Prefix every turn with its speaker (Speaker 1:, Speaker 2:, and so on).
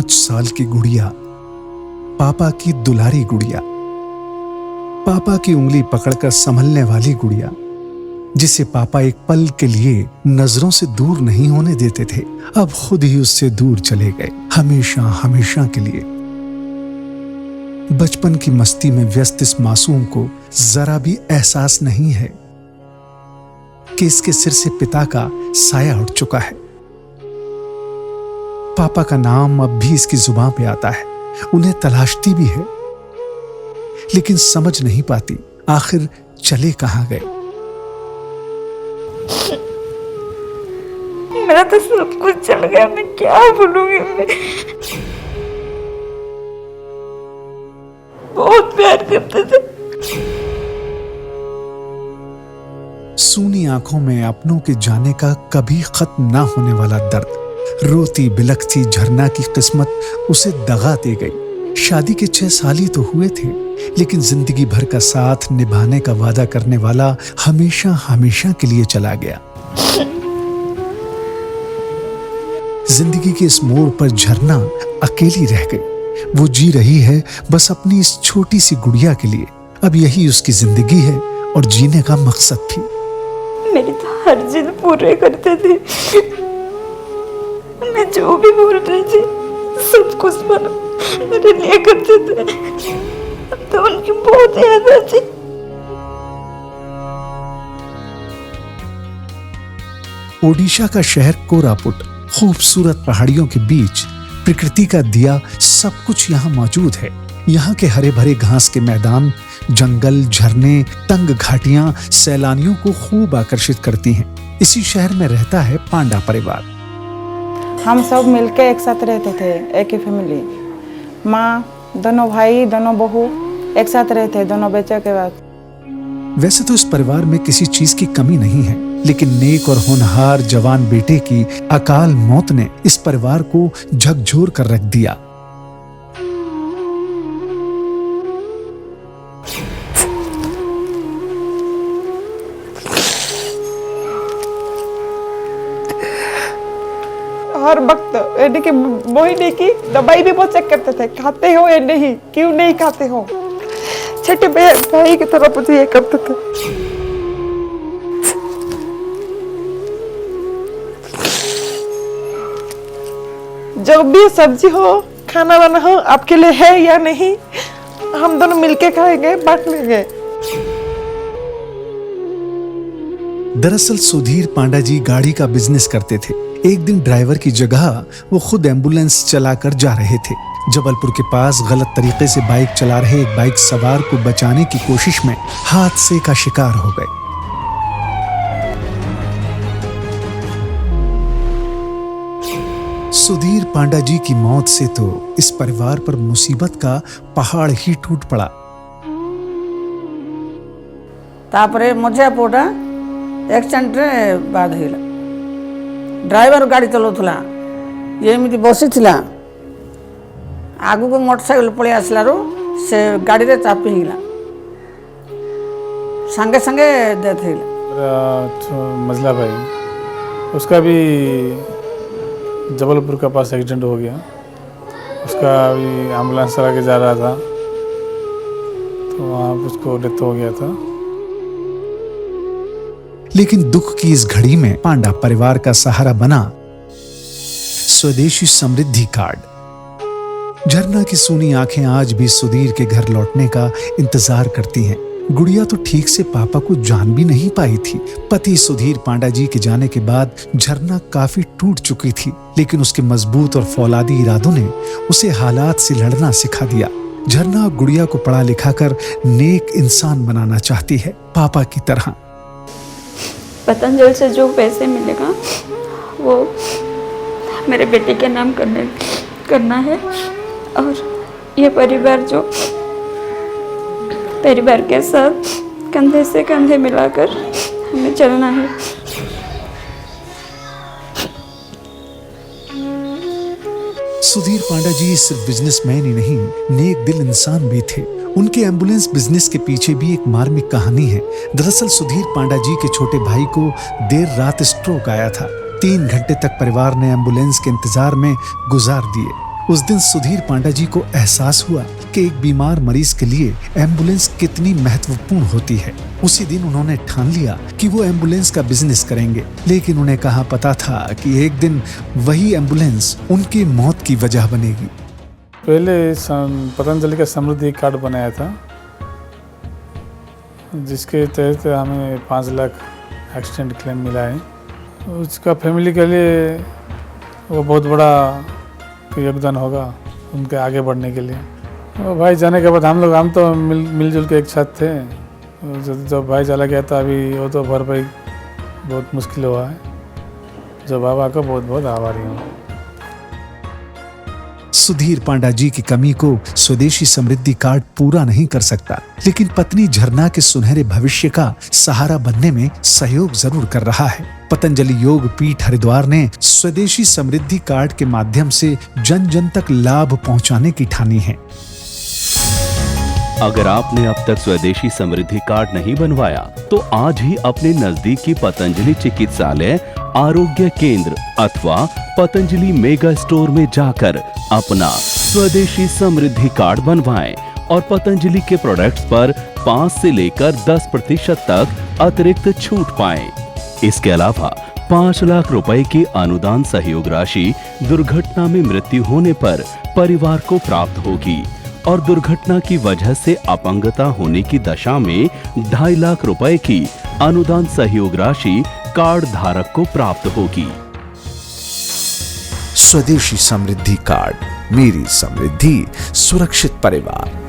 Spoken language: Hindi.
Speaker 1: 5 साल की गुड़िया, पापा की दुलारी गुड़िया, पापा की उंगली पकड़कर संभलने वाली गुड़िया, जिसे पापा एक पल के लिए नजरों से दूर नहीं होने देते थे, अब खुद ही उससे दूर चले गए, हमेशा हमेशा के लिए। बचपन की मस्ती में व्यस्त इस मासूम को जरा भी एहसास नहीं है कि इसके सिर से पिता का साया उठ चुका है। पापा का नाम अब भी इसकी जुबान पे आता है, उन्हें तलाशती भी है, लेकिन समझ नहीं पाती आखिर चले कहां गए।
Speaker 2: मेरा तो सब कुछ चल गया, मैं क्या बोलूंगी। मैं बहुत प्यार करते थे।
Speaker 1: सूनी आंखों में अपनों के जाने का कभी खत्म ना होने वाला दर्द। रोती बिलखती झरना की किस्मत उसे दगा दे गई। शादी के 6 साल ही तो हुए थे, लेकिन जिंदगी भर का साथ निभाने का वादा करने वाला हमेशा हमेशा के लिए चला गया। जिंदगी के इस मोड़ पर झरना अकेली रह गई। वो जी रही है बस अपनी इस छोटी सी गुड़िया के लिए। अब यही उसकी जिंदगी है और जीने का मकसद भी।
Speaker 2: मेरी तो हर जिद पूरे करते थे। मैं जो भी बोल रही थी सब कुछ मेरे लिए करते थे। अब तो उनकी बहुत याद आती।
Speaker 1: ओडिशा का शहर कोरापुट, खूबसूरत पहाड़ियों के बीच प्रकृति का दिया सब कुछ यहाँ मौजूद है। यहाँ के हरे भरे घास के मैदान, जंगल, झरने, तंग घाटियां सैलानियों को खूब आकर्षित करती हैं। इसी शहर में रहता है पांडा परिवार।
Speaker 3: हम सब मिलके एक साथ रहते थे, एक ही फैमिली। माँ, दोनों भाई, दोनों बहू एक साथ रहते, दोनों बच्चे के बाद।
Speaker 1: वैसे तो इस परिवार में किसी चीज की कमी नहीं है, लेकिन नेक और होनहार जवान बेटे की अकाल मौत ने इस परिवार को झकझोर कर रख दिया।
Speaker 3: हर वक्त की मोहिनी की दवाई भी बहुत चेक करते थे, खाते हो या नहीं, क्यों नहीं खाते हो। छोटे भाई की तरह मुझे ये करते थे। जो भी सब्जी हो, खाना वाना हो, आपके लिए है या नहीं, हम दोनों मिलके खाएंगे, बांट लेंगे।
Speaker 1: दरअसल सुधीर पांडा जी गाड़ी का बिजनेस करते थे। एक दिन ड्राइवर की जगह वो खुद एम्बुलेंस चलाकर जा रहे थे। जबलपुर के पास गलत तरीके से बाइक चला रहे एक बाइक सवार को बचाने की कोशिश में हादसे का शिकार हो गए। सुधीर पांडा जी की मौत से तो इस परिवार पर मुसीबत का पहाड़ ही टूट पड़ा।
Speaker 4: तापरे मजा पोटा एक्सीडेंट रे बाद हिला। ड्राइवर गाड़ी चलाउथला, एमिति बसिथिला, आगु को मोटरसाइकिल पळे आसलारो से गाड़ी रे चापी हिला, संगे संगे डेथ हिला।
Speaker 5: मजला भाई, उसका भी जबलपुर के पास एक्सीडेंट हो गया। उसका अभी एम्बुलेंस चला के जा रहा था, तो वहाँ उसको डेथ हो गया था।
Speaker 1: लेकिन दुख की इस घड़ी में पांडा परिवार का सहारा बना स्वदेशी समृद्धि कार्ड। झरना की सूनी आंखें आज भी सुधीर के घर लौटने का इंतजार करती हैं। गुड़िया तो ठीक से पापा को जान भी नहीं पाई थी। पति सुधीर पांडा जी के जाने के बाद झरना काफी टूट चुकी थी, लेकिन उसके मजबूत और फौलादी इरादों ने उसे हालात से लड़ना सिखा दिया। झरना गुड़िया को पढ़ा लिखा कर नेक इंसान बनाना चाहती है, पापा की तरह।
Speaker 2: पतंजलि से जो पैसे मिलेगा वो मेरे बेटे के नाम करना है, और ये परिवार के साथ कंधे से कंधे मिलाकर हमें चलना है।
Speaker 1: सुधीर पांडा जी सिर्फ बिजनेसमैन ही नहीं, नेक दिल इंसान भी थे। उनके एम्बुलेंस बिजनेस के पीछे भी एक मार्मिक कहानी है। दरअसल सुधीर पांडा जी के छोटे भाई को देर रात स्ट्रोक आया था। 3 घंटे तक परिवार ने एम्बुलेंस के इंतजार में गुजार दिए। उस दिन सुधीर पांडा जी को एहसास हुआ कि एक बीमार मरीज के लिए एम्बुलेंस कितनी महत्वपूर्ण होती है। उसी दिन उन्होंने ठान लिया कि वो एम्बुलेंस का बिजनेस करेंगे, लेकिन उन्हें कहाँ पता था कि एक दिन वही एम्बुलेंस उनकी मौत की वजह बनेगी।
Speaker 5: पहले पतंजलि का समृद्धि कार्ड बनाया था, जिसके तहत हमें 5 लाख एक्सीडेंट क्लेम मिला है। उसका फैमिली के लिए वो बहुत बड़ा योगदान होगा उनके आगे बढ़ने के लिए। वो भाई जाने के बाद हम तो मिलजुल के एक साथ थे। जब भाई चला गया था, अभी वो तो भरपाई बहुत मुश्किल हुआ है। जो बाबा का बहुत बहुत आभारी हूँ।
Speaker 1: सुधीर पांडा जी की कमी को स्वदेशी समृद्धि कार्ड पूरा नहीं कर सकता, लेकिन पत्नी झरना के सुनहरे भविष्य का सहारा बनने में सहयोग जरूर कर रहा है। पतंजलि योग पीठ हरिद्वार ने स्वदेशी समृद्धि कार्ड के माध्यम से जन जन तक लाभ पहुंचाने की ठानी है।
Speaker 6: अगर आपने अब तक स्वदेशी समृद्धि कार्ड नहीं बनवाया तो आज ही अपने नजदीकी पतंजलि चिकित्सालय, आरोग्य केंद्र अथवा पतंजलि मेगा स्टोर में जाकर अपना स्वदेशी समृद्धि कार्ड बनवाएं और पतंजलि के प्रोडक्ट्स पर 5 से लेकर 10% तक अतिरिक्त छूट पाएं। इसके अलावा 5 लाख रुपए की अनुदान सहयोग राशि दुर्घटना में मृत्यु होने पर परिवार को प्राप्त होगी और दुर्घटना की वजह से अपंगता होने की दशा में 2.5 लाख रुपए की अनुदान सहयोग राशि कार्ड धारक को प्राप्त होगी।
Speaker 1: स्वदेशी समृद्धि कार्ड, मेरी समृद्धि, सुरक्षित परिवार।